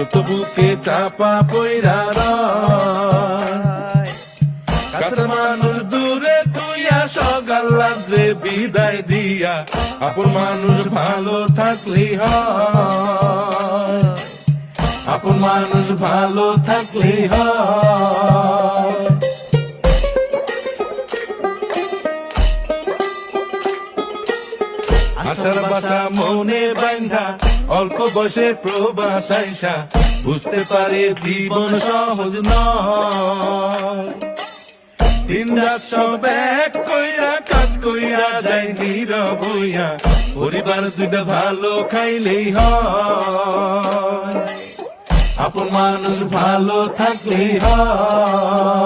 সত্য বুকে চাপা পইরা রয়। কাছের মানুষ দূরে তুইয়া সকাল রাত্রে বিদায় দিয়া, আপন মানুষ ভালো থাকলেই হয়, আপন মানুষ ভালো থাকলেই হয়। আশার বাসা মনে বাইন্ধা অল্প বয়সে প্রবাস আইসা, বুঝতে পারে জীবন সহজ নয়। দিন রাত সব এক কইরা কাজ কইরা যায় নীরব হইয়া, পরিবার দুইটা ভালো খাইলেই হয়, আপন মানুষ ভালো থাকলেই হয়।